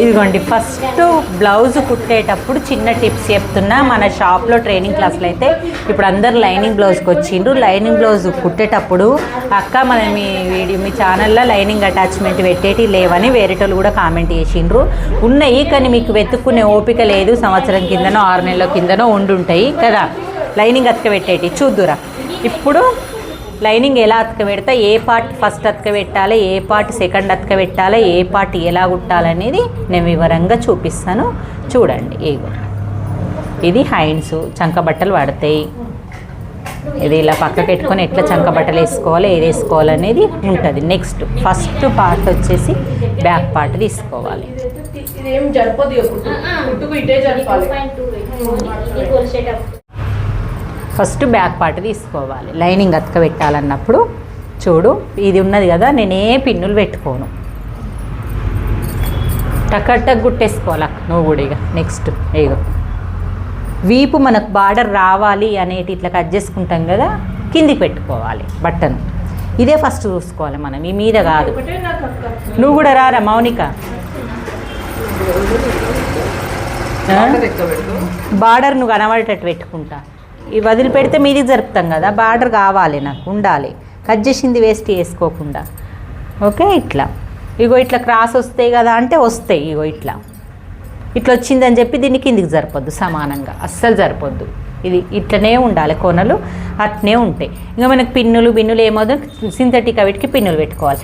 ఇదిగోండి first blouse కుట్టేటప్పుడు చిన్న టిప్స్ చెప్తున్నా. మన షాప్లో ట్రైనింగ్ క్లాస్లో అయితే ఇప్పుడు అందరు లైనింగ్ బ్లౌజ్కి వచ్చిండ్రు. లైనింగ్ బ్లౌజ్ కుట్టేటప్పుడు అక్క మన మీ ఛానల్లో లైనింగ్ అటాచ్మెంట్ పెట్టేటి లేవని వేరేటోళ్ళు కూడా కామెంట్ చేసిండ్రు. ఉన్నాయి కానీ మీకు వెతుక్కునే ఓపిక లేదు. సంవత్సరం కిందనో 6 నెలల కిందనో ఉండుంటాయి కదా లైనింగ్ అతక పెట్టేటి. చూద్దురా ఇప్పుడు లైనింగ్ ఎలా అతక పెడతా, ఏ పార్ట్ ఫస్ట్ అతక పెట్టాలి, ఏ పార్ట్ సెకండ్ అతక పెట్టాలి, ఏ పార్ట్ ఎలా కుట్టాలనేది నేను వివరంగా చూపిస్తాను. చూడండి. ఇది హ్యాండ్స్ చంక బట్టలు పడతాయి. ఇది ఇలా పక్కకు పెట్టుకొని ఎట్లా చంక బట్టలు వేసుకోవాలి, ఏది వేసుకోవాలనేది ఉంటుంది. నెక్స్ట్ ఫస్ట్ పార్ట్ వచ్చేసి బ్యాక్ పార్ట్ తీసుకోవాలి. ఫస్ట్ బ్యాక్ పార్ట్ తీసుకోవాలి. లైనింగ్ అతక పెట్టాలన్నప్పుడు చూడు ఇది ఉన్నది కదా, నేనే పిన్నులు పెట్టుకోను, టక్ గుట్టేసుకోవాలి నువ్వు కూడా. ఇక నెక్స్ట్ వీపు మనకు బార్డర్ రావాలి అనేటి ఇట్లా కట్ చేసుకుంటాం కదా, కిందికి పెట్టుకోవాలి బట్టను. ఇదే ఫస్ట్ చూసుకోవాలి మనం, ఈ మీద కాదు. నువ్వు కూడా రారా మౌనిక. బార్డర్ నువ్వు కనబడేటట్టు పెట్టుకుంటా. ఇవి వదిలిపెడితే మీదికి జరుపుతాం కదా, బార్డర్ కావాలి నాకు, ఉండాలి. కట్ చేసింది వేస్ట్ చేసుకోకుండా. ఓకే. ఇట్లా క్రాస్ వస్తాయి కదా అంటే వస్తాయి. ఇట్లా వచ్చిందని చెప్పి దీన్ని కిందికి జరపొద్దు, సమానంగా అస్సలు జరపొద్దు. ఇది ఇట్లనే ఉండాలి, కొనలు అట్నే ఉంటాయి. ఇంకా మనకు బిన్నులు ఏమవుతుంది, సింథటిక్ వీటికి పిన్నులు పెట్టుకోవాలి.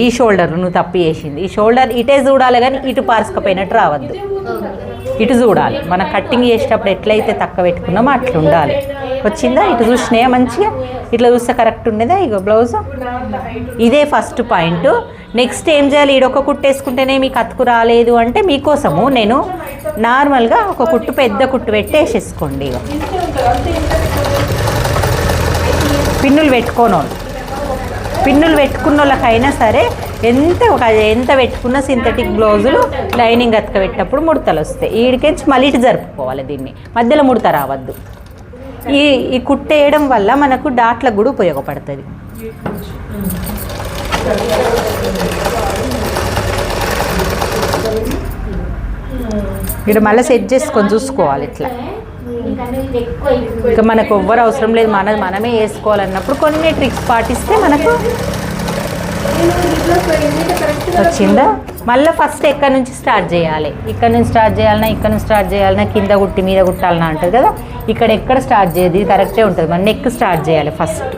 ఈ షోల్డర్ నువ్వు తప్పు చేసింది. ఈ షోల్డర్ ఇటే చూడాలి కానీ ఇటు పార్సుకపోయినట్టు రావద్దు, ఇటు చూడాలి. మన కట్టింగ్ చేసేటప్పుడు ఎట్లయితే తక్కువ పెట్టుకున్నామో అట్లా ఉండాలి. వచ్చిందా? ఇటు చూసినాయా మంచిగా, ఇట్లా చూస్తే కరెక్ట్ ఉండేదా? బ్లౌజ్ ఇదే ఫస్ట్ పాయింట్. నెక్స్ట్ ఏం చేయాలి, ఈడొక కుట్టు వేసుకుంటేనే మీకు అతుకు రాలేదు అంటే మీకోసము నేను నార్మల్గా ఒక కుట్టు పెద్ద కుట్టు పెట్టి వేసేసుకోండి. పిన్నులు పెట్టుకున్న వాళ్ళకైనా సరే ఎంత పెట్టుకున్న సింథటిక్ బ్లౌజులు లైనింగ్ అతక పెట్టేటప్పుడు ముడతలు వస్తాయి. ఈడికెంచి మళ్ళీ ఇటు జరుపుకోవాలి, దీన్ని మధ్యలో ముడత రావద్దు. ఈ కుట్టేయడం వల్ల మనకు డాట్లకు కూడా ఉపయోగపడుతుంది. ఇక్కడ మళ్ళీ సెట్ చేసుకొని చూసుకోవాలి. ఇట్లా ఇంకా మనకు ఎవ్వరు అవసరం లేదు, మనమే వేసుకోవాలన్నప్పుడు కొన్ని ట్రిక్స్ పాటిస్తే మనకు వచ్చిందా. మళ్ళీ ఫస్ట్ ఎక్కడి నుంచి స్టార్ట్ చేయాలి, ఇక్కడ నుంచి స్టార్ట్ చేయాలన్నా కింద కుట్టి మీద కుట్టాలన్నా అంటుంది కదా. ఎక్కడ స్టార్ట్ చేయదు, ఇది కరెక్టే ఉంటుంది. మన నెక్ స్టార్ట్ చేయాలి ఫస్ట్.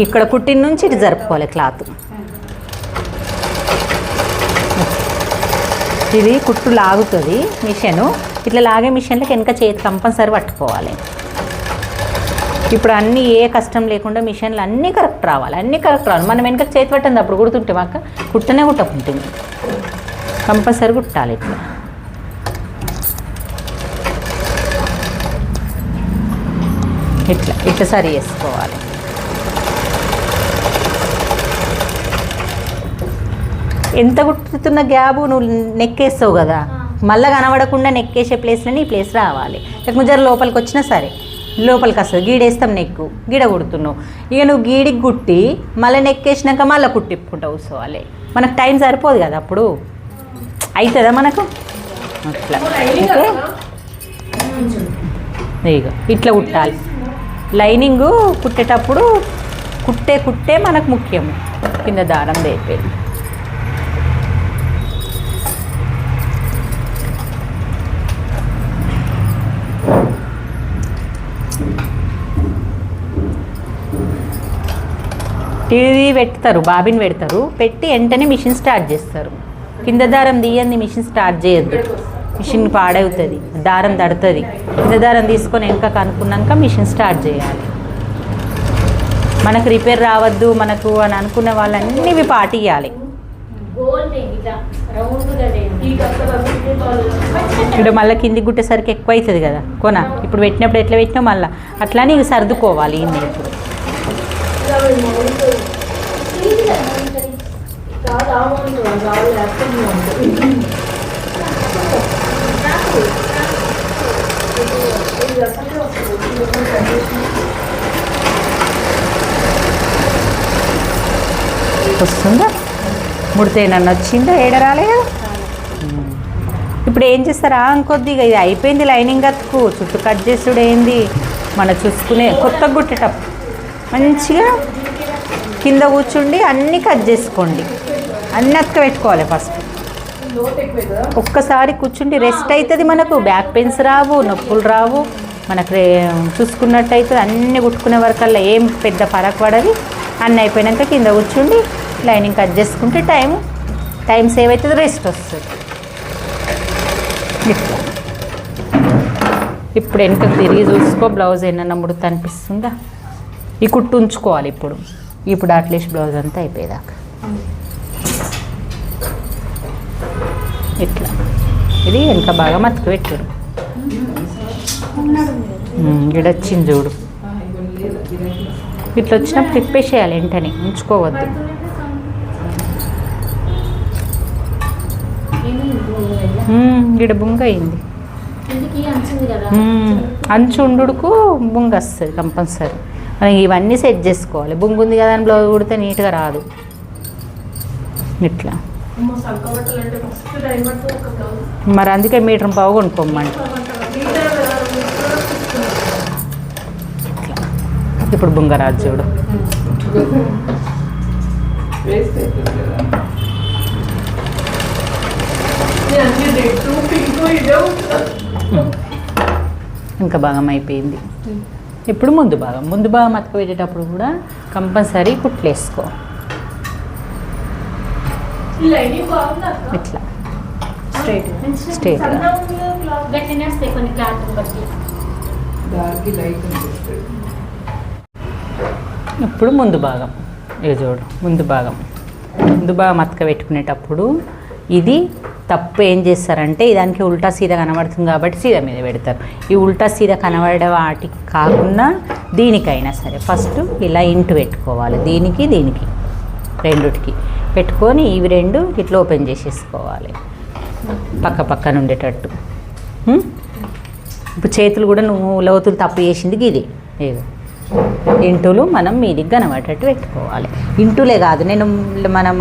ఇక్కడ కుట్టిన నుంచి ఇటు జరుపుకోవాలి క్లాత్. ఇది కుట్టు లాగుతుంది మిషను. ఇట్లా లాగే మిషన్లకి వెనక చేతి కంపల్సరీ పట్టుకోవాలి. ఇప్పుడు అన్నీ ఏ కష్టం లేకుండా మిషన్లు అన్నీ కరెక్ట్ రావాలి. మనం వెనక చేతి పట్టింది అప్పుడు కుడుతుంటే మాకు కుట్టకుంటుంది. కంపల్సరీ కుట్టాలి. ఇట్లా సరి చేసుకోవాలి. ఎంత కుట్టుతున్న గ్యాబు నువ్వు నెక్కేస్తావు కదా, మళ్ళీ కనబడకుండా నెక్కేసే ప్లేస్లోనే ఈ ప్లేస్ రావాలి. లేకపోతే జర లోపలికి వచ్చినా సరే లోపలికి వస్తుంది. గీడేస్తాం నెక్కు, గీడ కుడుతున్నావు. ఇక నువ్వు గీడికి కుట్టి మళ్ళీ నెక్కేసినాక మళ్ళీ కుట్టిప్పుకుంటా కూర్చోవాలి. మనకు టైం సరిపోదు కదా, అప్పుడు అవుతుందా మనకు అట్లా. ఓకే. ఇట్లా కుట్టాలి. లైనింగు కుట్టేటప్పుడు కుట్టే మనకు ముఖ్యము. కింద దారం వేపేది. ఇది పెడతారు, బాబిన్ పెడతారు, పెట్టి వెంటనే మిషన్ స్టార్ట్ చేస్తారు. కింద దారం తీయండి, మిషన్ స్టార్ట్ చేయొద్దు, మిషన్ పాడవుతుంది, దారం తడుతుంది. కింద దారం తీసుకొని వెనక కనుక్కున్నాక మిషన్ స్టార్ట్ చేయాలి. మనకు రిపేర్ రావద్దు మనకు అని అనుకున్న వాళ్ళన్నీ ఇవి పాటియాలి. ఇప్పుడు మళ్ళీ కిందికి గుట్టేసరికి ఎక్కువ అవుతుంది కదా కొన. ఇప్పుడు పెట్టినప్పుడు ఎట్లా పెట్టినా మళ్ళీ అట్లానే ఇవి సర్దుకోవాలి. ఇప్పుడు వస్తుందా? ముడితే నన్ను వచ్చిందా ఏడ రాలేదు. ఇప్పుడు ఏం చేస్తారా ఇంకొద్దిగా ఇది అయిపోయింది లైనింగ్ అతుకు చుట్టూ కట్ చేసుడు ఏంది మన చూసుకునే కొత్తగా కుట్టేటప్పుడు మంచిగా కింద కూర్చుండి అన్నీ కట్ చేసుకోండి, అన్నీ అతుక పెట్టుకోవాలి. ఫస్ట్ ఒక్కసారి కూర్చుండి రెస్ట్ అవుతుంది, మనకు బ్యాక్ పెయిన్స్ రావు, నొప్పులు రావు, మనకు చూసుకున్నట్టయితే అన్నీ కుట్టుకునే వరకల్లా ఏం పెద్ద ఫరక్ పడది. అన్నీ అయిపోయాక కింద కూర్చుండి లైనింగ్ కట్ చేసుకుంటే టైం సేవ్ అవుతుంది, రెస్ట్ వస్తుంది. ఇప్పుడు వెనకకు తిరిగి చూసుకో, బ్లౌజ్ ఏమన్నా ముడత అనిపిస్తుందా, ఈ కుట్టు ఉంచుకోవాలి. ఇప్పుడు అట్లీస్ట్ బ్లౌజ్ అంతా అయిపోయేదాకా ఇట్లా ఇది వెనక బాగా మతుకు పెట్టాడు. ఇడొచ్చింది చూడు, ఇట్లా వచ్చినప్పుడు తిప్పేసేయాలి, వెంటనే ఉంచుకోవద్దు. ఇక్కడ బుంగ అయింది, అంచు ఉండుకు బుంగ వస్తుంది కంపల్సరీ. మనం ఇవన్నీ సెట్ చేసుకోవాలి. బుంగు ఉంది కదా అని బ్లౌజ్ కుడితే నీట్గా రాదు. ఇట్లా మరి అందుకే మీటర్ పావు కొనుక్కోమంట. ఇప్పుడు బుంగరాజు చూడు, ఇంకా భాగం అయిపోయింది. ఇప్పుడు ముందు భాగం అతుకు పెట్టేటప్పుడు కూడా కంపల్సరీ కుట్లేసుకో. ఇట్లా స్ట్రైట్ ఇప్పుడు ముందు భాగం ఇది చూడు, ముందు భాగం అతక పెట్టుకునేటప్పుడు ఇది తప్పు ఏం చేస్తారంటే దానికి ఉల్టా సీదా కనబడుతుంది కాబట్టి సీదా మీద పెడతారు. ఈ ఉల్టా సీదా కనబడే వాటికి కాకుండా దీనికైనా సరే ఫస్ట్ ఇలా ఇంటు పెట్టుకోవాలి. దీనికి రెండుటికి పెట్టుకొని ఇవి రెండు ఇట్లా ఓపెన్ చేసేసుకోవాలి పక్కన ఉండేటట్టు. ఇప్పుడు చేతులు కూడా నువ్వు లోతులు తప్పు చేసింది ఇది ఏదో ఇంటులు మనం మీదికి కనబడేటట్టు పెట్టుకోవాలి. ఇంటులే కాదు, మనం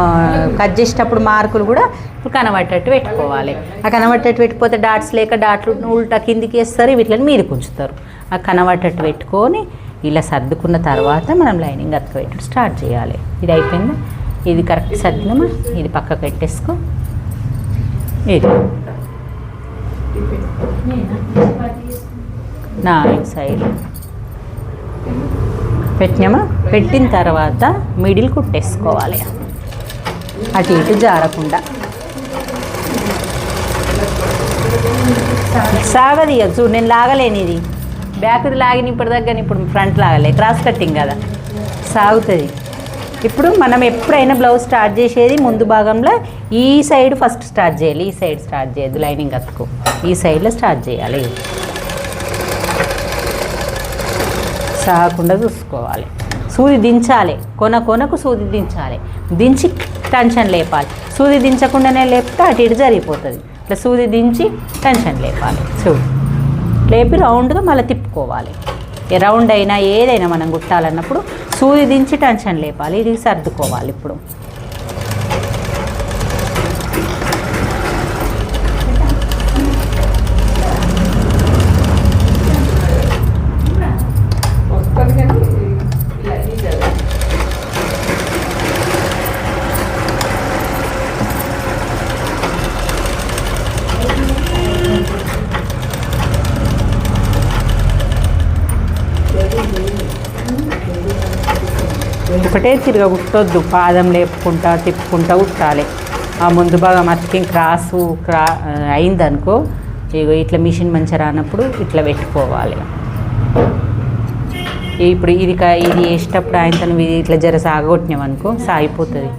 కట్ చేసేటప్పుడు మార్కులు కూడా ఇప్పుడు కనబడేటట్టు పెట్టుకోవాలి. ఆ కనబడేటట్టు పెట్టిపోతే డాట్స్ లేక డాట్లు ఉల్టా కిందికి వేస్తారు, వీటిని మీదకి ఉంచుతారు. ఆ కనబడేటట్టు పెట్టుకొని ఇలా సర్దుకున్న తర్వాత మనం లైనింగ్ అతక పెట్టడం స్టార్ట్ చేయాలి. ఇది అయిపోయిందా, ఇది కరెక్ట్ సర్దినమా, ఇది పక్కకు పెట్టేసుకో. ఇది నా సైడ్ పెట్టినామా, పెట్టిన తర్వాత మిడిల్ కుట్టేసుకోవాలి అటు ఇటు జారకుండా. సాగదీయ చూడు, నేను లాగలేని ఇది బ్యాక్ది లాగిన ఇప్పటి దగ్గర, ఇప్పుడు ఫ్రంట్ లాగలే, క్రాస్ కట్టింగ్ కదా సాగుతుంది. ఇప్పుడు మనం ఎప్పుడైనా బ్లౌజ్ స్టార్ట్ చేసేది ముందు భాగంలో ఈ సైడ్ ఫస్ట్ స్టార్ట్ చేయాలి, ఈ సైడ్ స్టార్ట్ చేయద్దు. లైనింగ్ అతుకు ఈ సైడ్లో స్టార్ట్ చేయాలి, సాగకుండా చూసుకోవాలి. సూది దించాలి, కొనకు సూది దించాలి, దించి టెన్షన్ లేపాలి. సూది దించకుండానే లేపితే అటు ఇటు జరిగిపోతుంది. ఇట్లా సూది దించి టెన్షన్ లేపాలి. చూడు, లేపి రౌండ్గా మళ్ళీ తిప్పుకోవాలి. రౌండ్ అయినా ఏదైనా మనం కుట్టాలన్నప్పుడు సూది దించి టెన్షన్ లేపాలి. ఇది సర్దుకోవాలి. ఇప్పుడు ఒకటే తిరిగా కుట్టొద్దు, పాదం లేపుకుంటా తిప్పుకుంటా కుట్టాలి. ఆ ముందు బాగా మతికింగ్ అయిందనుకో, ఇట్లా మిషన్ మంచిగా రానప్పుడు ఇట్లా పెట్టుకోవాలి. ఇప్పుడు ఇది వేసేటప్పుడు ఆయన తను ఇట్లా జర సాగొట్టినామనుకో సాగిపోతుంది.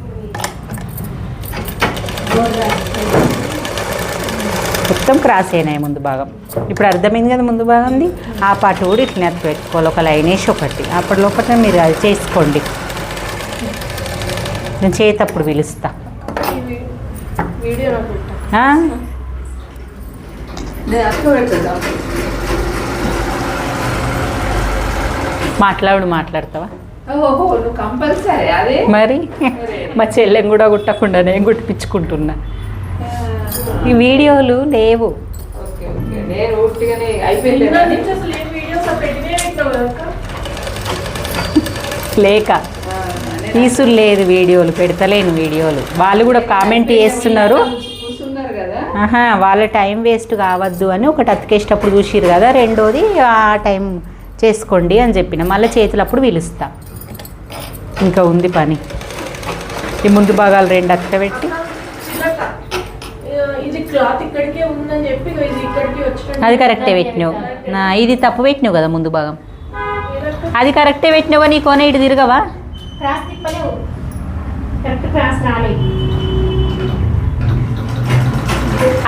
మొత్తం క్రాస్ అయినాయి ముందు భాగం. ఇప్పుడు అర్థమైంది కదా ముందు భాగంది. ఆ పాటు కూడా ఇట్లా నెత్తి పెట్టుకోవాలి, ఒక లైన్ వేసి ఒకటి. అప్పటి లోపల మీరు అది చేసుకోండి. నేను చేతప్పుడు పిలుస్తా. మాట్లాడతావా? కంపల్సరీ అదే మరి మా చెల్లెని కూడా కుట్టకుండా నేను కుట్టిపించుకుంటున్నా. ఈ వీడియోలు లేవు. లేక తీసులు లేదు, వీడియోలు పెడతలేను. వీడియోలు వాళ్ళు కూడా కామెంట్ చేస్తున్నారు, వాళ్ళ టైం వేస్ట్ కావద్దు అని. ఒకటి అతికేసేటప్పుడు చూసిరు కదా, రెండోది ఆ టైం చేసుకోండి అని చెప్పిన. మళ్ళీ చేతులప్పుడు పిలుస్తా. ఇంకా ఉంది పని. ఈ ముందు భాగాలు 2 అక్కబెట్టి అది కరెక్టే పెట్టినావు. ఇది తప్పు పెట్టినావు కదా ముందు భాగం. అది కరెక్టే పెట్టినావా? నీ కొన ఇటు తిరగవా?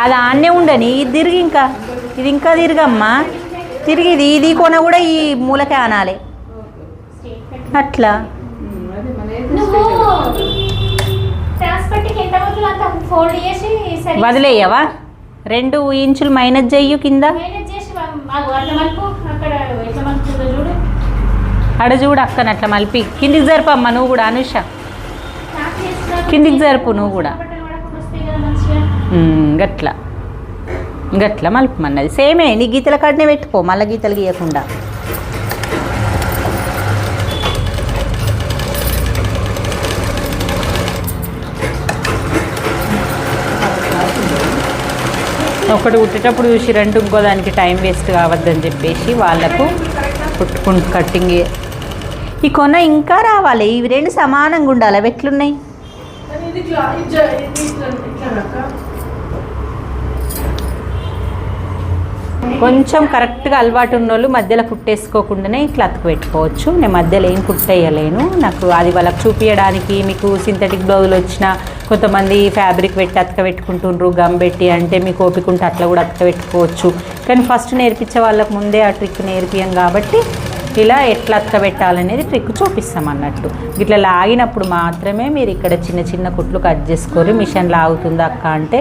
అది ఆన్నే ఉండని, ఇది తిరిగి ఇంకా ఇది ఇంకా తిరగమ్మా. తిరిగి ఇది కొన కూడా ఈ మూలకే ఆనాలి. అట్లా వదిలేయవా? 2 ఇంచులు మైనస్ చెయ్యు కింద. అడ చూడు అక్కన అట్లా మలిపి కిందికి జరపమ్మా. నువ్వు కూడా అనుష కిందికి జరుపు. నువ్వు కూడా గట్లా గట్లా మలుపమన్నది. సేమే నీ గీతల కాడనే పెట్టుకో, మళ్ళీ గీతలు గీయకుండా. ఒకటి కుట్టేటప్పుడు చూసి 2 ఇంకో దానికి టైం వేస్ట్ కావద్దని చెప్పేసి వాళ్ళకు కట్టింగ్. ఈ కొన ఇంకా రావాలి. ఇవి 2 సమానంగా ఉండాలి. అవి ఎట్లున్నాయి? కొంచెం కరెక్ట్గా అలవాటు ఉన్న వాళ్ళు మధ్యలో కుట్టేసుకోకుండానే ఇట్లా అతుకు పెట్టుకోవచ్చు. నేను మధ్యలో ఏం కుట్టేయలేను. నాకు అది వాళ్ళకి చూపించడానికి. మీకు సింథటిక్ బ్లౌజులు వచ్చిన కొంతమంది ఫ్యాబ్రిక్ పెట్టి అతక పెట్టుకుంటుండ్రు, గమ్ పెట్టి. అంటే మీకు ఓపిక ఉంటే అట్లా కూడా అతక పెట్టుకోవచ్చు. కానీ ఫస్ట్ నేర్పించే వాళ్ళకి ముందే ఆ ట్రిక్ నేర్పియం కాబట్టి ఇలా ఎట్లా అతక పెట్టాలనేది ట్రిక్ చూపిస్తాం అన్నట్టు. ఇట్లా లాగినప్పుడు మాత్రమే మీరు ఇక్కడ చిన్న చిన్న కుట్లు కట్ చేసుకొని మిషన్ లాగుతుంది అక్క అంటే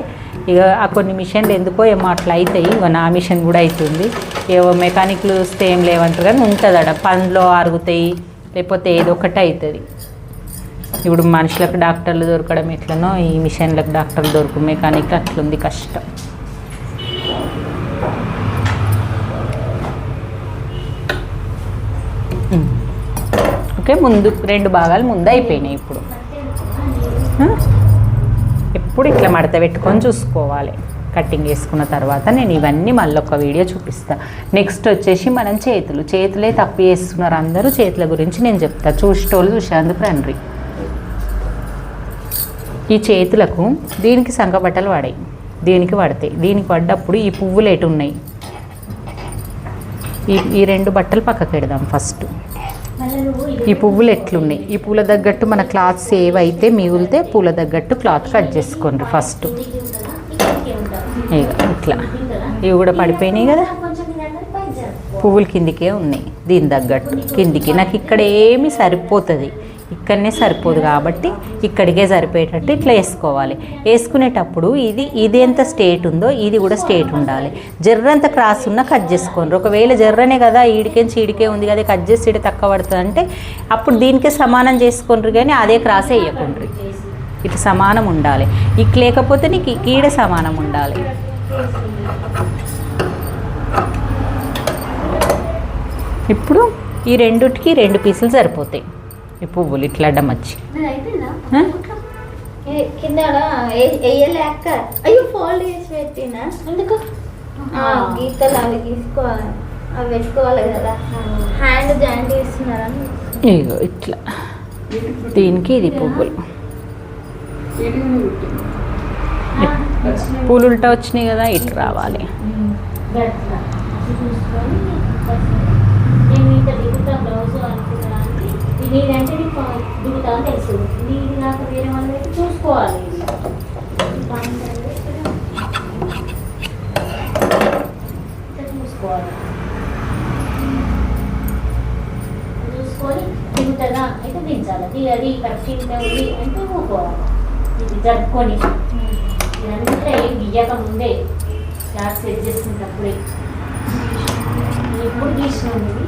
ఇక ఆ కొన్ని మిషన్లు ఎందుకో ఏమో అట్లా అవుతాయి. ఇక నా మిషన్ కూడా అవుతుంది. ఏవో మెకానిక్లు వస్తే ఏం లేవంటారు కానీ ఉంటుంది అక్కడ పనిలో అరుగుతాయి, లేకపోతే ఏదో ఒకటి అవుతుంది. ఇప్పుడు మనుషులకు డాక్టర్లు దొరకడం ఎట్లనో ఈ మిషన్లకు డాక్టర్లు దొరుకు, మెకానిక్ అట్లుంది కష్టం. ఓకే, ముందు 2 భాగాలు ముందు అయిపోయినాయి. ఇప్పుడు ఇట్లా మడత పెట్టుకొని చూసుకోవాలి. కటింగ్ వేసుకున్న తర్వాత నేను ఇవన్నీ మళ్ళీ ఒక వీడియో చూపిస్తాను. నెక్స్ట్ వచ్చేసి మనం చేతులే తప్పు చేస్తున్నారు అందరూ. చేతుల గురించి నేను చెప్తా. చూసేటోళ్ళు చూసేందుకు రండి. ఈ చేతులకు దీనికి సంకబట్టలు పడాయి, దీనికి పడతాయి. దీనికి పడ్డప్పుడు ఈ పువ్వులు ఎటు ఉన్నాయి, ఈ 2 బట్టలు పక్కకి పెడదాం. ఫస్ట్ ఈ పువ్వులు ఎట్లున్నాయి, ఈ పూల తగ్గట్టు మన క్లాత్ సేవ్ అయితే మిగిలితే పూల తగ్గట్టు క్లాత్ కట్ చేసుకోండి ఫస్ట్. ఇట్లా ఇవి కూడా పడిపోయినాయి కదా, పువ్వులు కిందికే ఉన్నాయి. దీని తగ్గట్టు కిందికి నాకు ఇక్కడ ఏమి సరిపోతుంది, ఇక్కడనే సరిపోదు కాబట్టి ఇక్కడికే సరిపోయేటట్టు ఇట్లా వేసుకోవాలి. వేసుకునేటప్పుడు ఇది ఎంత స్ట్రేట్ ఉందో ఇది కూడా స్ట్రేట్ ఉండాలి. జర్రంత క్రాస్ ఉన్న కట్ చేసుకోండి. ఒకవేళ జర్రనే కదా ఈడికేంచి ఈడికే ఉంది కదా కట్ చేసి ఇటు తక్కువ పడుతుంది అంటే అప్పుడు దీనికే సమానం చేసుకోండి, కానీ అదే క్రాస్ వేయకుండ్రి. ఇటు సమానం ఉండాలి. ఇక లేకపోతే నీకు ఈడ సమానం ఉండాలి. ఇప్పుడు ఈ రెండుటికి 2 పీసులు సరిపోతాయి. ఈ పువ్వులు ఇట్లా అడ్డం వచ్చి కింద అయ్యో ఫోల్డ్ చేసి పెట్టినా ఎందుకు గీతలు అవి తీసుకోవాలి, అవి పెట్టుకోవాలి కదా. హ్యాండ్ జాయింట్ చేస్తున్నారని ఇగో ఇట్లా దీనికి ఇది పువ్వులు పూలు ఉల్టా వచ్చినాయి కదా, ఇటు రావాలి. నీదంటే నీకు దిగుతామని తెలుసు, నీది నాకు వేరే వాళ్ళు పెట్టి చూసుకోవాలి. చూసుకొని దిగుతుందా అయితే దించాలి. అది కరెక్ట్ ఉంది అంటే ఊరుకోవాలి. ఇది జరుపుకొని ఇదంతా ఏం గీయక ముందే క్లాస్ సెట్ చేసుకునేటప్పుడే ఇప్పుడు గీసినాం. ఇది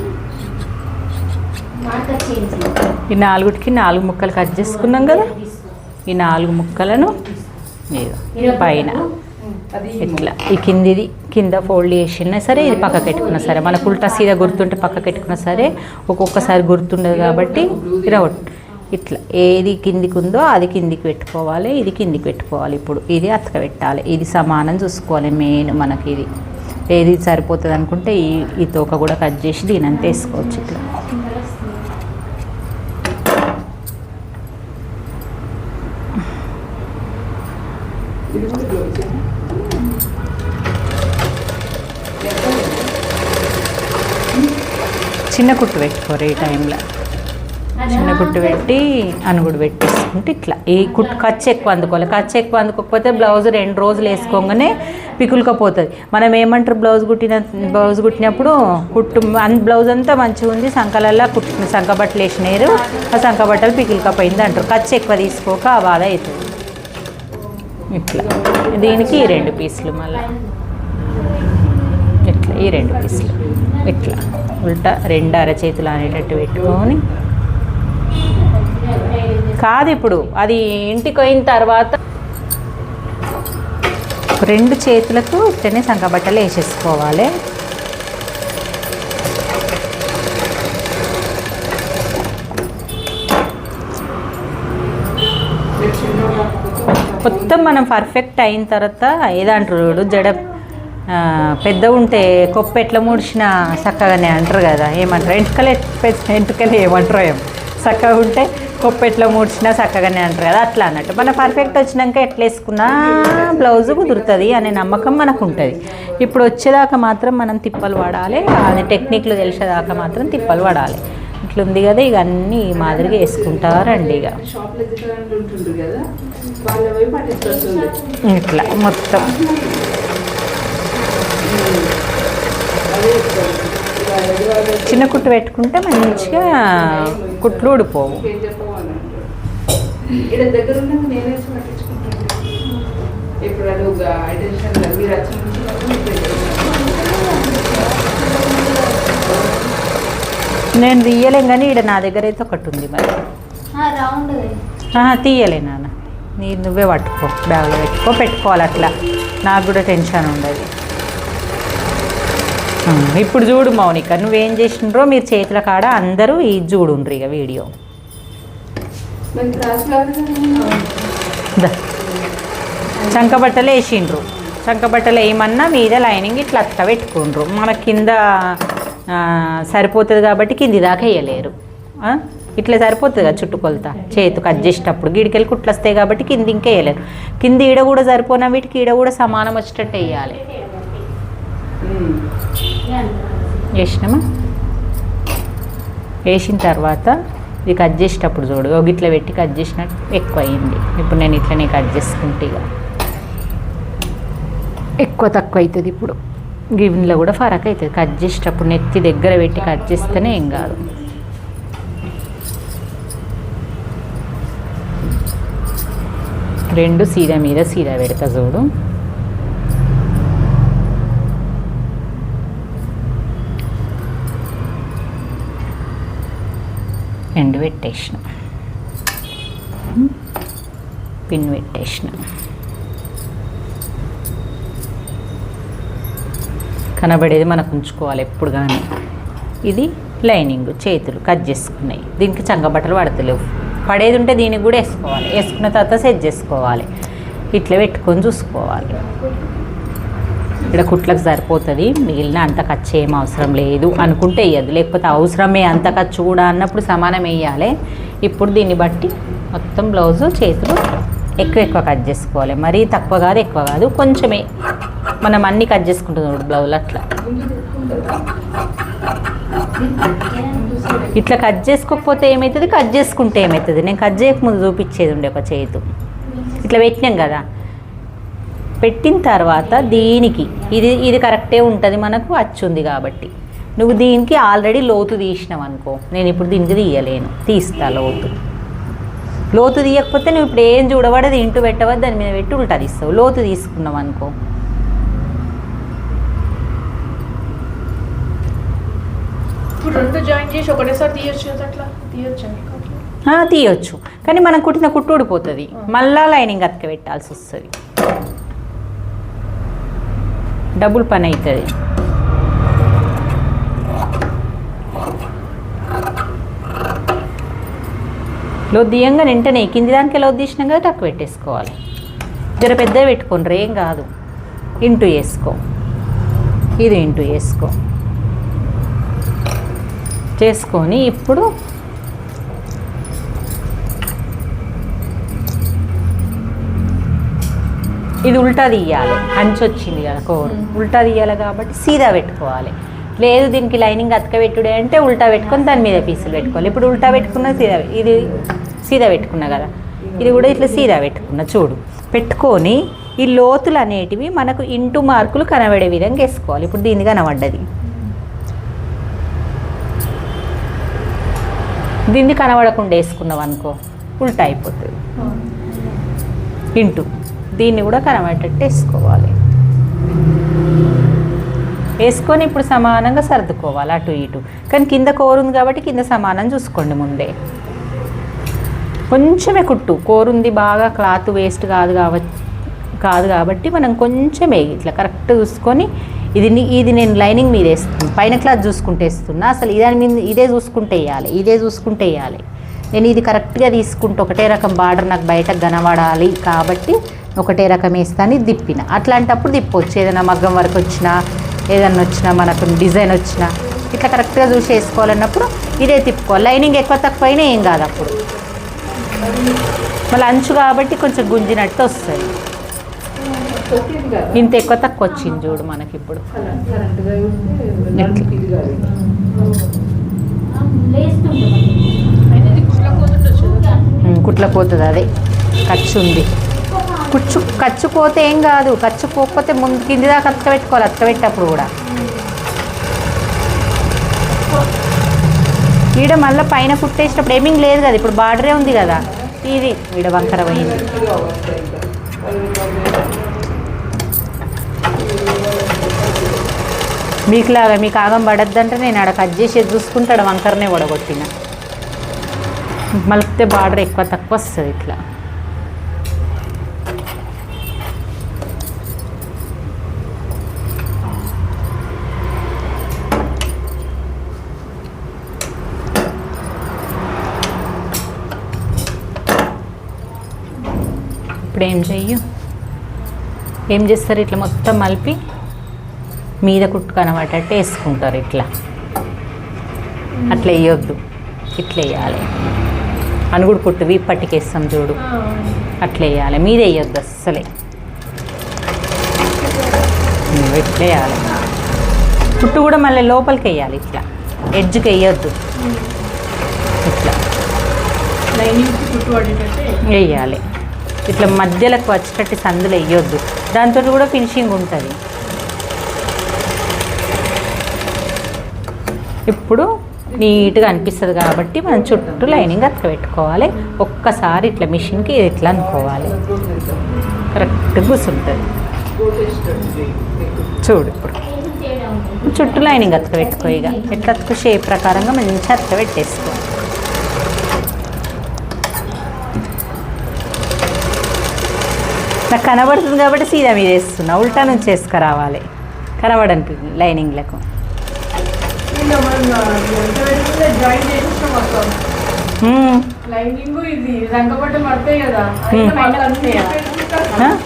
మార్కర్ చేంజ్ ఈ 4కి 4 ముక్కలు కట్ చేసుకున్నాం కదా, ఈ 4 ముక్కలను ఇదిగో పైన ఇట్లా ఈ కిందిది కింద ఫోల్డ్ చేసినా సరే, ఇది పక్కకు పెట్టుకున్నా సరే, మనకు ఉల్టా సీదా గుర్తుంటే పక్కకు పెట్టుకున్నా సరే, ఒక్కొక్కసారి గుర్తుండదు కాబట్టి ఇట్లా ఏది కిందికి ఉందో అది కిందికి పెట్టుకోవాలి, ఇది కిందికి పెట్టుకోవాలి. ఇప్పుడు ఇది అతక పెట్టాలి, ఇది సమానం చూసుకోవాలి. మెయిన్ మనకి ఇది ఏది సరిపోతుంది అనుకుంటే ఈ తోక కూడా కట్ చేసి దీనంతా వేసుకోవచ్చు. ఇట్లా చిన్న కుట్టు పెట్టుకోరు ఈ టైంలో, చిన్న కుట్టు పెట్టి అనుగుడు పెట్టేసుకుంటే ఇట్లా ఈ కుట్టు ఖర్చు ఎక్కువ అందుకోవాలి. ఖర్చు ఎక్కువ అందుకోకపోతే బ్లౌజ్ 2 రోజులు వేసుకోగానే పికులుకపోతుంది. మనం ఏమంటారు, బ్లౌజ్ కుట్టినప్పుడు కుట్టు బ్లౌజ్ అంతా మంచిగా ఉంది, సంకలల్లా సంక బట్టలు వేసినారు, ఆ సంక బట్టలు పికులుకపోయింది అంటారు. ఖర్చు ఎక్కువ తీసుకోక ఆ బాధ అవుతుంది. ఇట్లా దీనికి ఈ 2 పీసులు, మళ్ళీ ఇట్లా ఈ 2 పీసులు ఇట్లా ఉల్టా 2 అరచేతులు అనేటట్టు పెట్టుకొని కాదు. ఇప్పుడు అది ఇంటికి పోయిన తర్వాత 2 చేతులకు ఇట్లనే సంక బట్టలు వేసేసుకోవాలి. మొత్తం మనం పర్ఫెక్ట్ అయిన తర్వాత ఏదంటారు, జడ పెద్ద ఉంటే కొప్ప ఎట్లా ముడిచినా చక్కగానే అంటారు కదా, ఏమంటారు ఎంటుకలే ఏమంటారో ఏం, చక్కగా ఉంటే కొప్ప ఎట్లా ముడిచినా చక్కగానే అంటారు కదా, అట్లా అన్నట్టు. మన పర్ఫెక్ట్ వచ్చినాక ఎట్లా వేసుకున్నా బ్లౌజ్ కుదురుతుంది అనే నమ్మకం మనకు ఉంటుంది. ఇప్పుడు వచ్చేదాకా మాత్రం మనం తిప్పలు పడాలి, అది టెక్నిక్లు తెలిసేదాకా మాత్రం తిప్పలు పడాలి. ఇట్లా ఉంది కదా, ఇక అన్నీ ఈ మాదిరిగా వేసుకుంటారండి. ఇక ఇట్లా మొత్తం చిన్న కుట్టు పెట్టుకుంటే మంచిగా కుట్లు ఊడిపోవు. నేను తీయలేం కానీ ఇక్కడ నా దగ్గర అయితే ఒకటి ఉంది. మరి తీయలే నాన్న, నువ్వే పట్టుకో, బ్యాగ్లో పెట్టుకోవాలి. అట్లా నాకు కూడా టెన్షన్ ఉండదు. ఇప్పుడు చూడు మౌనిక, నువ్వేం చేసిండ్రో మీరు చేతుల కాడ అందరూ ఈ చూడుండ్రు ఇక వీడియో. చంక బట్టలు వేసిండ్రు, చంక బట్టలు వేయమన్నా మీద లైనింగ్ ఇట్లా అత్త పెట్టుకుండ్రు. మన కింద సరిపోతుంది కాబట్టి కింది దాకా వేయలేరు. ఇట్లా సరిపోతుంది కదా చుట్టుకొలత, చేతు కట్ చేసేటప్పుడు గిడికెళ్ళి కుట్లు వస్తాయి కాబట్టి కింది ఇంకా వేయలేరు. కింది ఈడ కూడా సరిపోయినా వీటికి ఈడ కూడా సమానం వచ్చేటట్టు వేయాలి. వేసినామా, వేసిన తర్వాత ఇది కట్ చేసేటప్పుడు చూడు, ఇట్లా పెట్టి కట్ చేసినట్టు ఎక్కువ అయ్యింది. ఇప్పుడు నేను ఇట్లనే కట్ చేసుకుంటే ఇక ఎక్కువ తక్కువ అవుతుంది. ఇప్పుడు గివెన్లో కూడా ఫరక్ అవుతుంది. కట్ చేసేటప్పుడు నెత్తి దగ్గర పెట్టి కట్ చేస్తేనే ఏం కాదు. రెండు సీదా మీద సీదా పెడతా చూడు. ఎండు పెట్టేసిన, పిన్ పెట్టేసిన. కనబడేది మనకు ఉంచుకోవాలి ఎప్పుడు కానీ. ఇది లైనింగ్ చేతులు కట్ చేసుకున్నాయి, దీనికి చంగబట్టలు పడతలేవు. పడేది ఉంటే దీనికి కూడా వేసుకోవాలి, వేసుకున్న తర్వాత సెట్ చేసుకోవాలి. ఇట్లా పెట్టుకొని చూసుకోవాలి. ఇక్కడ కుట్లకు సరిపోతుంది, మిగిలిన అంత ఖర్చు ఏం అవసరం లేదు అనుకుంటే వేయద్దు, లేకపోతే అవసరమే అంత ఖర్చు కూడా అన్నప్పుడు సమానం వేయాలి. ఇప్పుడు దీన్ని బట్టి మొత్తం బ్లౌజు చేతులు ఎక్కువ కట్ చేసుకోవాలి. మరీ తక్కువ కాదు ఎక్కువ కాదు, కొంచెమే. మనం అన్నీ కట్ చేసుకుంటున్నాం బ్లౌజ్ అట్లా. ఇట్లా కట్ చేసుకోకపోతే ఏమవుతుంది, కట్ చేసుకుంటే ఏమవుతుంది. నేను కట్ చేయకముందు చూపించేది ఉండే ఒక చేతు ఇట్లా పెట్టినాం కదా, పెట్టిన తర్వాత దీనికి ఇది కరెక్టే ఉంటుంది, మనకు అచ్చుంది కాబట్టి. నువ్వు దీనికి ఆల్రెడీ లోతు తీసినావు అనుకో, నేను ఇప్పుడు దీనికి తీయలేను, తీస్తా లోతు తీయకపోతే నువ్వు ఇప్పుడు ఏం చూడబడదు, ఇంటూ పెట్టవద్దు, దాని మీద పెట్టి ఉల్టా తీస్తావు. లోతు తీసుకున్నావు అనుకో, ఇప్పుడు రెండు జాయిన్ చేసి ఒకటేసారి తీయొచ్చు కదా, అట్లా తీయొచ్చు తీయొచ్చు, కానీ మనం కుట్టిన కుట్టు ఊడిపోతుంది, మళ్ళా లైనింగ్ అతక పెట్టాల్సి వస్తుంది, డబుల్ పని అవుతుంది. లోద్దియంగా వెంటనే కింది దానికి లోద్దు తీసినాం కదా టక్ పెట్టేసుకోవాలి. జర పెద్దగా పెట్టుకోండి, ఏం కాదు. ఇంటూ వేసుకో, ఇది ఇంటూ వేసుకో చేసుకొని ఇప్పుడు ఇది ఉల్టా తీయాలి. అంచు వచ్చింది కదా కోరు, ఉల్టా తీయాలి కాబట్టి సీదా పెట్టుకోవాలి. లేదు దీనికి లైనింగ్ అతకబెట్టుడే అంటే ఉల్టా పెట్టుకొని దాని మీద పీసులు పెట్టుకోవాలి. ఇప్పుడు ఉల్టా పెట్టుకున్న సీదా, ఇది సీదా పెట్టుకున్నా కదా, ఇది కూడా ఇట్లా సీదా పెట్టుకున్నా చూడు. పెట్టుకొని ఈ లోతులు అనేటివి మనకు ఇంటూ మార్కులు కనబడే విధంగా వేసుకోవాలి. ఇప్పుడు దీన్ని కనబడ్డది, దీన్ని కనబడకుండా వేసుకున్నాం అనుకో ఉల్టా అయిపోతుంది. ఇంటూ దీన్ని కూడా కనబడేటట్టు వేసుకోవాలి. వేసుకొని ఇప్పుడు సమానంగా సర్దుకోవాలి అటు ఇటు. కానీ కింద కోరుంది కాబట్టి కింద సమానం చూసుకోండి ముందే. కొంచెమే కుట్టు, కోరుంది బాగా క్లాత్ వేస్ట్ కాదు కాబట్టి మనం కొంచెమే ఇట్లా కరెక్ట్ చూసుకొని ఇది నేను లైనింగ్ మీద వేస్తున్నాను, పైన క్లాత్ చూసుకుంటే వేస్తున్నా. అసలు ఇదాని మీద ఇదే చూసుకుంటే వేయాలి. నేను ఇది కరెక్ట్గా తీసుకుంటే ఒకటే రకం బార్డర్ నాకు బయటకు కనబడాలి కాబట్టి ఒకటే రకం వేస్తాను, ఇది తిప్పిన. అట్లాంటప్పుడు తిప్పవచ్చు, ఏదైనా మగ్గం వరకు వచ్చినా ఏదన్నా వచ్చినా మనకు డిజైన్ వచ్చినా ఇట్లా కరెక్ట్గా చూసి వేసుకోవాలన్నప్పుడు ఇదే తిప్పుకోవాలి. లైనింగ్ ఎక్కువ తక్కువైనా ఏం కాదు, అప్పుడు మళ్ళీ అంచు కాబట్టి కొంచెం గుంజినట్టు వస్తుంది. ఇంత ఎక్కువ తక్కువ వచ్చింది చూడు మనకి ఇప్పుడు. కుట్ల పోతుంది, అదే ఖర్చు ఉంది. ఖర్చు పోతే ఏం కాదు, ఖర్చు పోకపోతే ముందు కింది దాకా అతకబెట్టుకోవాలి. అతకబెట్టేటప్పుడు కూడా ఈడ మళ్ళీ పైన కుట్టేసినప్పుడు ఏమింగ్ లేదు కదా, ఇప్పుడు బార్డరే ఉంది కదా, ఇది ఈడ వంకర పోయింది. మీకులాగా మీకు ఆగం పడద్దంటే నేను ఆడ కట్ చేసి చూసుకుంటాడు, వంకరనే వడగొట్టిన. మలిపితే బార్డర్ ఎక్కువ తక్కువ వస్తుంది ఇట్లా. ఇప్పుడు ఏం చేస్తారు, ఇట్లా మొత్తం మలిపి మీద కుట్టు కనబడేటట్టు వేసుకుంటారు. ఇట్లా అట్లా వేయొద్దు, ఇట్లా వేయాలి. అనుగుడు కుట్టు వీపట్టికేస్తాం చూడు, అట్లా వేయాలి. మీద వేయొద్దు అస్సలే, ఇట్లా వేయాలి. కుట్టు కూడా మళ్ళీ లోపలికి వేయాలి, ఇట్లా ఎడ్జ్కి వేయొద్దు, ఇట్లా వేయాలి. ఇట్లా మధ్యలోకి వచ్చేటట్టు సందులు వేయొద్దు, దాంతో కూడా ఫినిషింగ్ ఉంటుంది. ఇప్పుడు నీట్గా అనిపిస్తుంది కాబట్టి మనం చుట్టూ లైనింగ్ అతక పెట్టుకోవాలి. ఒక్కసారి ఇట్లా మిషన్కి ఇట్లా అనుకోవాలి, కరెక్ట్గా కూర్చుంటుంది చూడు. ఇప్పుడు చుట్టూ లైనింగ్ అతక పెట్టుకో, ఇక ఎట్లా అతక షేప్ ప్రకారంగా మంచిగా అతక పెట్టేసుకో. నాకు కనబడుతుంది కాబట్టి సీదా మీద వేస్తున్నా, ఉల్టా నుంచి వేసుకురావాలి కనబడండి లైనింగ్లకు.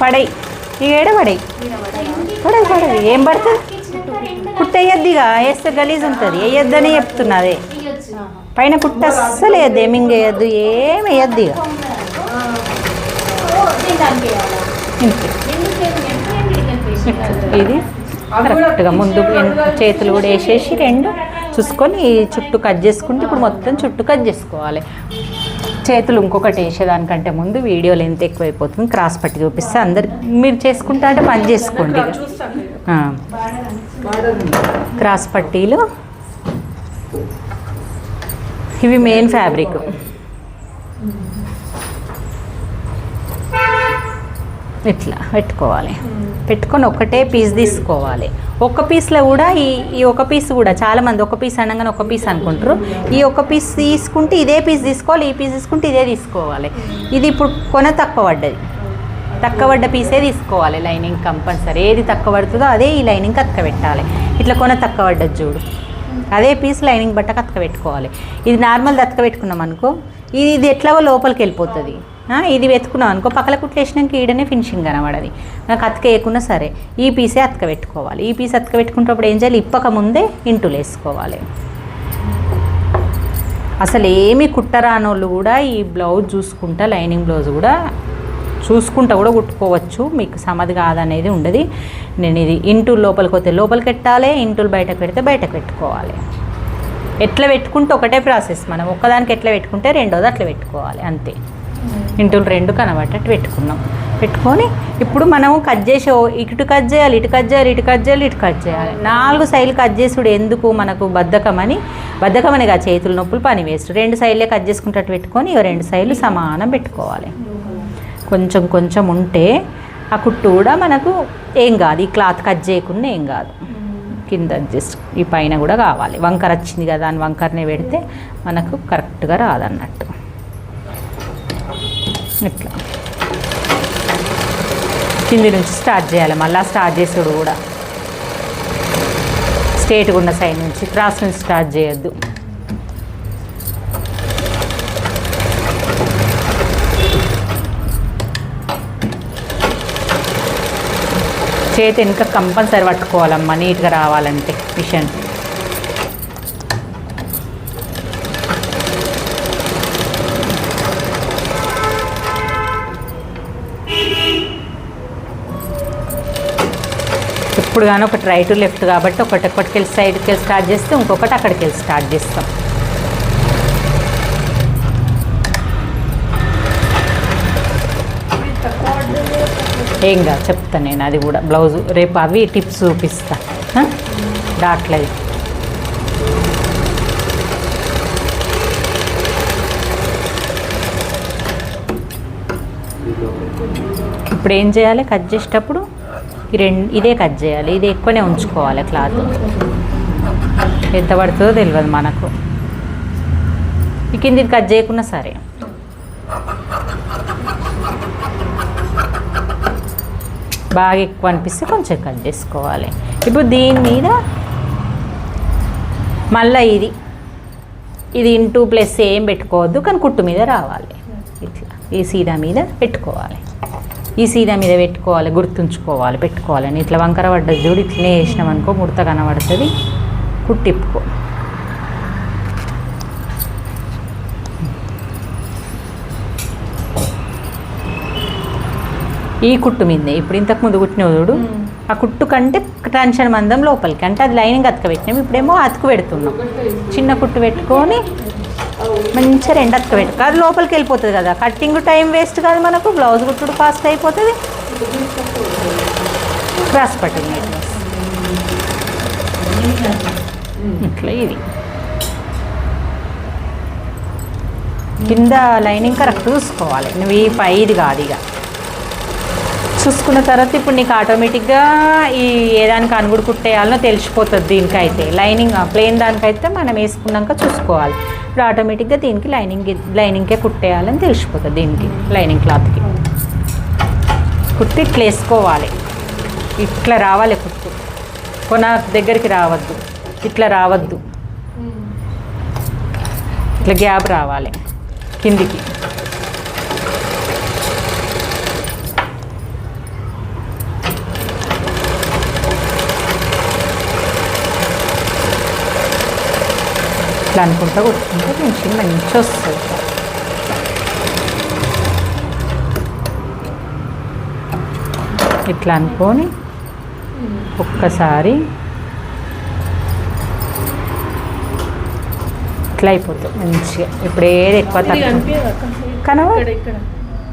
పడై ఇక ఏడ పడై ఏం పడుతుంది, కుట్ట వేయద్దిగా, వేస్తే గలీజ్ ఉంటుంది, వేయొద్దని చెప్తున్నా. అదే పైన కుట్ట అస్సలు వేయద్దు, ఏమింగ్ వేయద్దు, ఏం వేయద్దు ఇక. ఇది కరెక్ట్గా ముందు చేతులు కూడా వేసేసి రెండు చూసుకొని చుట్టూ కట్ చేసుకుంటే ఇప్పుడు మొత్తం చుట్టూ కట్ చేసుకోవాలి. చేతులు ఇంకొకటి వేసేదానికంటే ముందు వీడియోలో ఎంత ఎక్కువైపోతుంది, క్రాస్ పట్టి చూపిస్తే అందరు మీరు చేసుకుంటా అంటే పని చేసుకోండి. క్రాస్ పట్టీలు ఇవి మెయిన్ ఫ్యాబ్రిక్. ఇట్లా పెట్టుకోవాలి. పెట్టుకొని ఒకటే పీస్ తీసుకోవాలి. ఒక పీస్లో కూడా ఈ ఒక పీస్ కూడా చాలామంది ఒక పీస్ అనగానే ఒక పీస్ అనుకుంటారు. ఈ ఒక పీస్ తీసుకుంటే ఇదే పీస్ తీసుకోవాలి, ఈ పీస్ తీసుకుంటే ఇదే తీసుకోవాలి. ఇది ఇప్పుడు కొన తక్కువ పడ్డ పీసే తీసుకోవాలి. లైనింగ్ కంపల్సరీ ఏది తక్కువ పడుతుందో అదే ఈ లైనింగ్ అతక పెట్టాలి. ఇట్లా కొన తక్కువ పడ్డది చూడు, అదే పీస్ లైనింగ్ బట్టకు అతక పెట్టుకోవాలి. ఇది నార్మల్ అతక పెట్టుకున్నాం అనుకో, ఇది ఎట్లాగో లోపలికి వెళ్ళిపోతుంది. ఇది వెతుకున్నాం అనుకో, పక్కల కుట్లు వేసినాక ఈడనే ఫినిషింగ్ కనబడది. నాకు అతక వేయకున్నా సరే ఈ పీసే అతక పెట్టుకోవాలి. ఈ పీస్ అతక పెట్టుకున్నప్పుడు ఏం చేయాలి, ఇప్పక ముందే ఇంటులు వేసుకోవాలి. అసలు ఏమి కుట్టరానోళ్ళు కూడా ఈ బ్లౌజ్ చూసుకుంటా, లైనింగ్ బ్లౌజ్ కూడా చూసుకుంటా కూడా కుట్టుకోవచ్చు. మీకు సమది కాదనేది ఉండదు. నేను ఇది ఇంటూలు లోపలికి వస్తే లోపలికి పెట్టాలి, ఇంటూలు బయటకు పెడితే బయటకు పెట్టుకోవాలి. ఎట్లా పెట్టుకుంటే ఒకటే ప్రాసెస్. మనం ఒక్కదానికి ఎట్లా పెట్టుకుంటే రెండోది అట్లా పెట్టుకోవాలి అంతే. ఇంటూలు రెండు కనబట్టట్టు పెట్టుకున్నాం. పెట్టుకొని ఇప్పుడు మనం కట్ చేసి ఇటు కట్ చేయాలి, ఇటు కట్ చేయాలి, ఇటు కట్ చేయాలి, ఇటు కట్ చేయాలి. 4 సైడ్లు కట్ చేసుడు ఎందుకు, మనకు బద్ధకమని కాదు, చేతులు నొప్పులు పని వేస్ట్. 2 సైడ్లే కట్ చేసుకుంటట్టు పెట్టుకొని 2 సైడ్లు సమానం పెట్టుకోవాలి. కొంచెం ఉంటే ఆ కుట్టు కూడా మనకు ఏం కాదు, ఈ క్లాత్ కట్ చేయకుండా ఏం కాదు. కింద జస్ట్ ఈ పైన కూడా కావాలి. వంకర వచ్చింది కదా అని వంకరనే పెడితే మనకు కరెక్ట్గా రాదన్నట్టు. ఇట్లా కింది నుంచి స్టార్ట్ చేయాలి. మళ్ళీ స్టార్ట్ చేసుడు కూడా స్ట్రేట్గా ఉన్న సైడ్ నుంచి, క్రాస్ నుంచి స్టార్ట్ చేయొద్దు. చేతి వెనుక కంపల్సరీ పట్టుకోవాలమ్మా నీట్గా రావాలంటే మిషన్. ఇప్పుడు కానీ ఒకటి రైట్ లెఫ్ట్ కాబట్టి ఒకటికి వెళ్ళి సైడ్కి వెళ్ళి స్టార్ట్ చేస్తే ఇంకొకటి అక్కడికి వెళ్ళి స్టార్ట్ చేస్తాం. ఏం కాదు చెప్తాను నేను, అది కూడా బ్లౌజు రేపు అవి టిప్స్ చూపిస్తా. డాట్లది ఇప్పుడు ఏం చేయాలి, కట్ చేసేటప్పుడు ఇదే కట్ చేయాలి. ఇది ఎక్కువనే ఉంచుకోవాలి. క్లాత్ ఎంత పడుతుందో తెలియదు మనకు. ఈ కింది కట్ చేయకున్నా సరే. బాగా ఎక్కువ అనిపిస్తే కొంచెం కట్ చేసుకోవాలి. ఇప్పుడు దీని మీద మళ్ళీ ఇది ఇంటూ ప్లస్ ఏం పెట్టుకోవద్దు, కానీ కుట్టు మీద రావాలి. ఇట్లా ఈ సీదా మీద పెట్టుకోవాలి. ఈ సీదా మీద పెట్టుకోవాలి, గుర్తుంచుకోవాలి పెట్టుకోవాలని. ఇట్లా వంకర పడ్డది చూడు, ఇట్లనే వేసినాం అనుకో ముడత కనబడుతుంది. కుట్టిప్పుకో. ఈ కుట్టు మీదే ఇప్పుడు ఇంతకుముందు కుట్టిన చూడు, ఆ కుట్టు కంటే టెన్షన్ మందం లోపలికి, అంటే అది లైనింగ్ అతక పెట్టినాం. ఇప్పుడేమో అతుకు పెడుతున్నాం. చిన్న కుట్టు పెట్టుకొని మంచిగా 2 అతక పెట్టుకో. అది లోపలికి వెళ్ళిపోతుంది కదా, కట్టింగ్ టైం వేస్ట్ కాదు మనకు, బ్లౌజ్ కుట్టుడు ఫాస్ట్ అయిపోతుంది. క్రాస్ పట్టింగ్ ఇట్లా ఇది కింద లైనింగ్ కరెక్ట్ చూసుకోవాలి. నువ్వు ఈ పైది కాదు, ఇక చూసుకున్న తర్వాత ఇప్పుడు నీకు ఆటోమేటిక్గా ఈ ఏదానికి అనుగుడు కుట్టేయాలనో తెలిసిపోతుంది. దీనికైతే లైనింగ్ ప్లెయిన్ దానికైతే మనం వేసుకున్నాక చూసుకోవాలి. ఇప్పుడు ఆటోమేటిక్గా దీనికి లైనింగ్కే కుట్టేయాలని తెలిసిపోతుంది. దీనికి లైనింగ్ క్లాత్కి కుట్టి ఇట్లా వేసుకోవాలి. ఇట్లా రావాలి కుట్టు, కొన దగ్గరికి రావద్దు, ఇట్లా రావద్దు, ఇట్లా గ్యాప్ రావాలి కిందికి. ఇట్లా అనుకుంటా కొట్టుకుంటే ఫినిషింగ్ మంచిగా వస్తుంది. ఇట్లా అనుకొని ఒక్కసారి ఇట్లా అయిపోతుంది మంచిగా. ఇప్పుడు ఏది ఎక్కువ కనబడదు,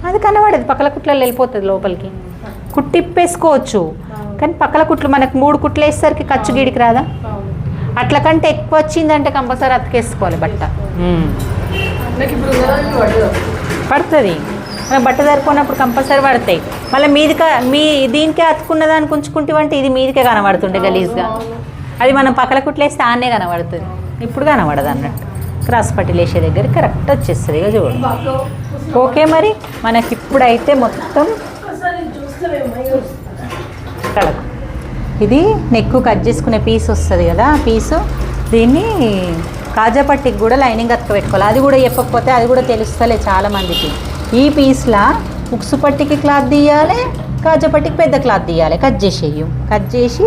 అది కనబడదు. పక్కల కుట్లలో వెళ్ళిపోతుంది లోపలికి. కుట్టిప్పేసుకోవచ్చు, కానీ పక్కల కుట్లు మనకు 3 కుట్లు వేసేసరికి ఖర్చు గీడికి రాదా? అట్ల కంటే ఎక్కువ వచ్చిందంటే కంపల్సరీ అతికేసుకోవాలి బట్ట. పడుతుంది, బట్ట సరిపోయినప్పుడు కంపల్సరీ పడతాయి. మళ్ళీ మీ దీనికే అతుకున్న దానికి ఉంచుకుంటే ఇది మీదికే కనబడుతుండే గలీజ్గా. అది మనం పక్కల కుట్లేస్తే ఆనే కనబడుతుంది, ఇప్పుడు కనబడదు అన్నట్టు. క్రాస్ పట్టీలు వేసే దగ్గర కరెక్ట్ వచ్చేస్తుంది ఇక చూడు. ఓకే, మరి మనకి ఇప్పుడైతే మొత్తం కడకు. ఇది నెక్కు కట్ చేసుకునే పీస్ వస్తుంది కదా, ఆ పీసు దీన్ని కాజా పట్టికి కూడా లైనింగ్ అతక పెట్టుకోవాలి. అది కూడా చెప్పకపోతే అది కూడా తెలుస్తలే చాలామందికి. ఈ పీస్లా ఉక్సు పట్టికి క్లాత్ తీయాలి, కాజా పట్టికి పెద్ద క్లాత్ తీయాలి. కట్ చేసి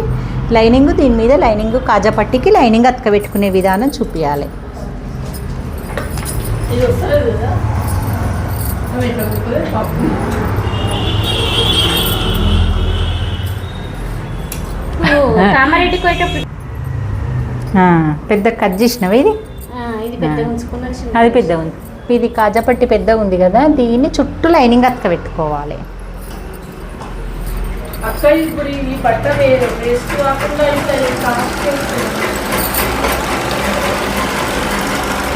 లైనింగ్ దీని మీద లైనింగ్ కాజా పట్టికి లైనింగ్ అతక పెట్టుకునే విధానం చూపించాలి. పెద్ద కట్ చేసినవి ఇది అది పెద్ద ఉంది. ఇది కాజా పట్టి పెద్ద ఉంది కదా, దీన్ని చుట్టూ లైనింగ్ అతక పెట్టుకోవాలి.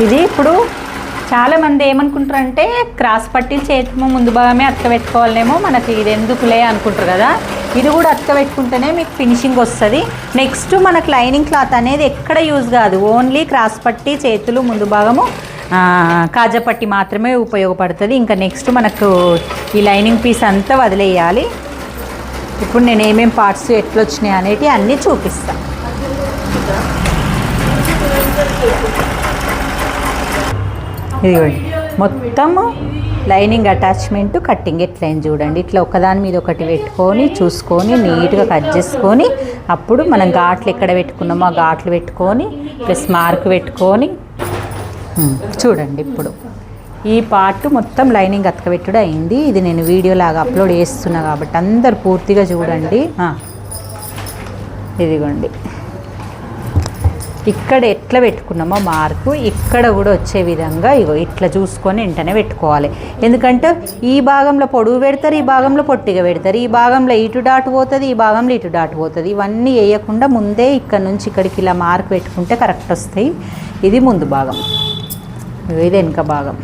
ఇది ఇప్పుడు చాలామంది ఏమనుకుంటారంటే క్రాస్ పట్టీలు చేతిమో ముందు భాగమే అతక పెట్టుకోవాలేమో, మనకి ఇది ఎందుకులే అనుకుంటారు కదా. ఇది కూడా అతక పెట్టుకుంటేనే మీకు ఫినిషింగ్ వస్తుంది. నెక్స్ట్ మనకు లైనింగ్ క్లాత్ అనేది ఎక్కడ యూజ్ కాదు, ఓన్లీ క్రాస్ పట్టి చేతులు ముందు భాగము కాజా పట్టి మాత్రమే ఉపయోగపడుతుంది. ఇంకా నెక్స్ట్ మనకు ఈ లైనింగ్ పీస్ అంతా వదిలేయాలి. ఇప్పుడు నేను ఏమేమి పార్ట్స్ ఎట్లా వచ్చినాయి అనేవి అన్నీ చూపిస్తాను. ఇదిగోండి మొత్తము లైనింగ్ అటాచ్మెంట్ కట్టింగ్ ఎట్లయింది చూడండి. ఇట్లా ఒకదాని మీద ఒకటి పెట్టుకొని చూసుకొని నీట్గా కట్ చేసుకొని అప్పుడు మనం ఘాట్లు ఎక్కడ పెట్టుకున్నామో ఆ ఘాట్లు పెట్టుకొని ప్లస్ మార్క్ పెట్టుకొని చూడండి. ఇప్పుడు ఈ పార్ట్ మొత్తం లైనింగ్ అతకబెట్టుడు అయింది. ఇది నేను వీడియో లాగా అప్లోడ్ చేస్తున్నా కాబట్టి అందరు పూర్తిగా చూడండి. ఇదిగోండి ఇక్కడ ఎట్లా పెట్టుకున్నామో మార్కు ఇక్కడ కూడా వచ్చే విధంగా ఇగో ఇట్లా చూసుకొని వెంటనే పెట్టుకోవాలి. ఎందుకంటే ఈ భాగంలో పొడుగు పెడతారు, ఈ భాగంలో పొట్టిగా పెడతారు, ఈ భాగంలో ఇటు డాట్ పోతుంది, ఈ భాగంలో ఇటు డాట్ పోతుంది. ఇవన్నీ వేయకుండా ముందే ఇక్కడ నుంచి ఇక్కడికి ఇలా మార్క్ పెట్టుకుంటే కరెక్ట్ వస్తాయి. ఇది ముందు భాగం, ఇది వెనుక భాగం.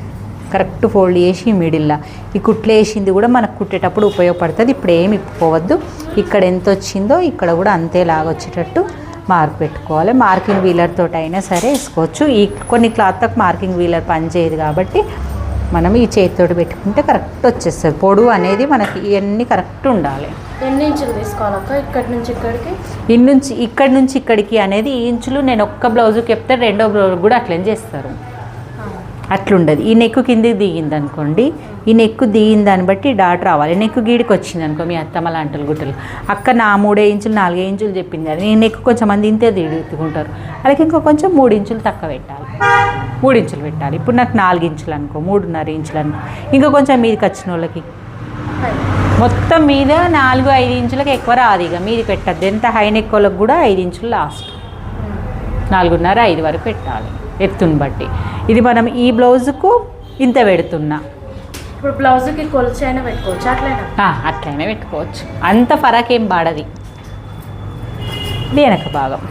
కరెక్ట్ ఫోల్డ్ చేసి మిడిల్లో ఈ కుట్లు వేసింది కూడా మనకు కుట్టేటప్పుడు ఉపయోగపడుతుంది. ఇప్పుడు ఏమి ఇప్పుకోవద్దు, ఇక్కడ ఎంత వచ్చిందో ఇక్కడ కూడా అంతేలాగా వచ్చేటట్టు మార్క్ పెట్టుకోవాలి. మార్కింగ్ వీలర్ తోటి అయినా సరే వేసుకోవచ్చు. ఈ కొన్ని క్లాత్లకు మార్కింగ్ వీలర్ పనిచేయదు కాబట్టి మనం ఈ చేతితోటి పెట్టుకుంటే కరెక్ట్ వచ్చేస్తుంది. పొడవు అనేది మనకి ఇవన్నీ కరెక్ట్ ఉండాలి. ఎన్ని ఇంచులు తీసుకోవాలక్క? ఇక్కడి నుంచి ఇక్కడి నుంచి ఇక్కడికి అనేది ఈ ఇంచులు నేను ఒక్క బ్లౌజుకి చెప్తే రెండో బ్లౌజ్ కూడా అట్లనే చేస్తారు. అట్లుండదు. ఈ నెక్కు కిందికి దిగింది అనుకోండి, ఈ నెక్కు దిగిన దాన్ని బట్టి డాట్ రావాలి. నెక్కు గీడికి వచ్చింది అనుకో మీ అత్తమ్మ లాంటి గుట్టలు అక్క నా 3 ఇంచులు 4 ఇంచులు చెప్పింది అది ఈ నెక్కు కొంచెం మంది ఇంతే దిగుతుంటారు. అలాగే ఇంకో కొంచెం 3 ఇంచులు తక్కువ పెట్టాలి, 3 ఇంచులు పెట్టాలి. ఇప్పుడు నాకు 4 ఇంచులు అనుకో, 3.5 ఇంచులు అనుకో. ఇంకా కొంచెం మీదకి వచ్చిన వాళ్ళకి మొత్తం మీద 4-5 ఇంచులకు ఎక్కువ రాదు. ఇక మీది పెట్టద్దు. ఎంత హై నెక్ వాళ్ళకి కూడా 5 ఇంచులు లాస్ట్, 4.5-5 వరకు పెట్టాలి ఎత్తుని బట్టి. ఇది మనం ఈ బ్లౌజుకు ఇంత పెడుతున్నా. ఇప్పుడు బ్లౌజ్కి కొలిచి అయినా పెట్టుకోవచ్చు, అట్లయినా పెట్టుకోవచ్చు. అంత ఫరక్ ఏం పడది. వెనక భాగం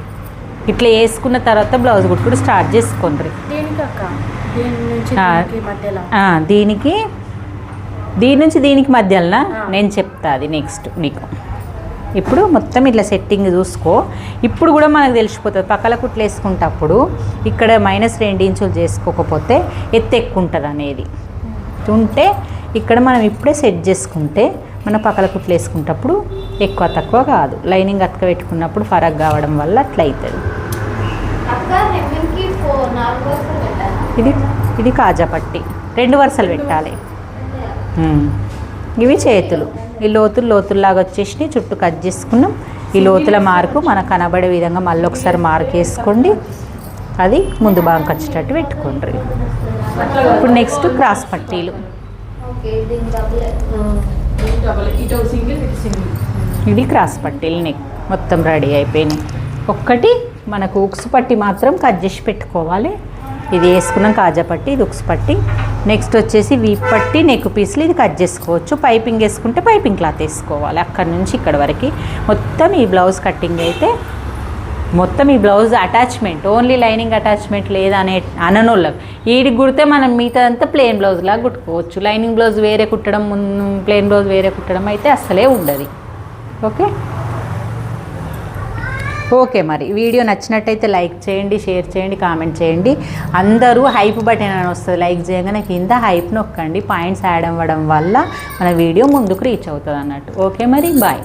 ఇట్లా వేసుకున్న తర్వాత బ్లౌజ్ కుట్టుడు స్టార్ట్ చేసుకోండి. దీని నుంచి దీనికి మధ్యలో నేను చెప్తా అది నెక్స్ట్ నీకు. ఇప్పుడు మొత్తం ఇట్లా సెట్టింగ్ చూసుకో. ఇప్పుడు కూడా మనకు తెలిసిపోతుంది పక్కల కుట్లు వేసుకుంటప్పుడు ఇక్కడ -2 ఇంచులు చేసుకోకపోతే ఎత్తు ఎక్కువ ఉంటుంది అనేది ఉంటే ఇక్కడ మనం ఇప్పుడే సెట్ చేసుకుంటే మన పక్కల కుట్లు వేసుకుంటప్పుడు ఎక్కువ తక్కువ కాదు. లైనింగ్ అతక పెట్టుకున్నప్పుడు ఫరక్ కావడం వల్ల అట్లా అవుతుంది. ఇది కాజా పట్టి 2 వరుసలు పెట్టాలి. ఇవి చేతులు, ఈ లోతుల్లాగా వచ్చేసి చుట్టూ కట్ చేసుకున్నాం. ఈ లోతుల మార్కు మనకు కనబడే విధంగా మళ్ళీ ఒకసారి మార్క్ వేసుకోండి. అది ముందు భాగం వచ్చేటట్టు పెట్టుకోండి. ఇప్పుడు నెక్స్ట్ క్రాస్ పట్టీలు. ఇవి క్రాస్ పట్టీలు నెక్ మొత్తం రెడీ అయిపోయినాయి. ఒక్కటి మనకు ఉక్సు పట్టి మాత్రం కట్ చేసి పెట్టుకోవాలి. ఇది వేసుకున్నాం కాజా పట్టి, ఇది ఉక్సు పట్టి. నెక్స్ట్ వచ్చేసి వీప్ పట్టి నెక్ పీస్లు ఇది కట్ చేసుకోవచ్చు. పైపింగ్ వేసుకుంటే పైపింగ్ క్లాత్ వేసుకోవాలి. అక్కడి నుంచి ఇక్కడ వరకు మొత్తం ఈ బ్లౌజ్ కట్టింగ్ అయితే మొత్తం ఈ blouse attachment only lining attachment లేదనే అననోళ్ళకి వీడికి కుడితే మనం మిగతా అంతా ప్లెయిన్ బ్లౌజ్లా కుట్టుకోవచ్చు. లైనింగ్ బ్లౌజ్ వేరే కుట్టడం, ప్లెయిన్ బ్లౌజ్ వేరే కుట్టడం అయితే అస్సలే ఉండదు. ఓకే ఓకే మరి వీడియో నచ్చినట్టయితే లైక్ చేయండి, షేర్ చేయండి, కామెంట్ చేయండి. అందరూ హైప్ బటన్ అని వస్తుంది, లైక్ చేయగానే కింద హైప్ నొక్కండి. పాయింట్స్ యాడ్ అవ్వడం వల్ల మన వీడియో ముందుకు రీచ్ అవుతుంది అన్నట్టు. ఓకే మరి బాయ్.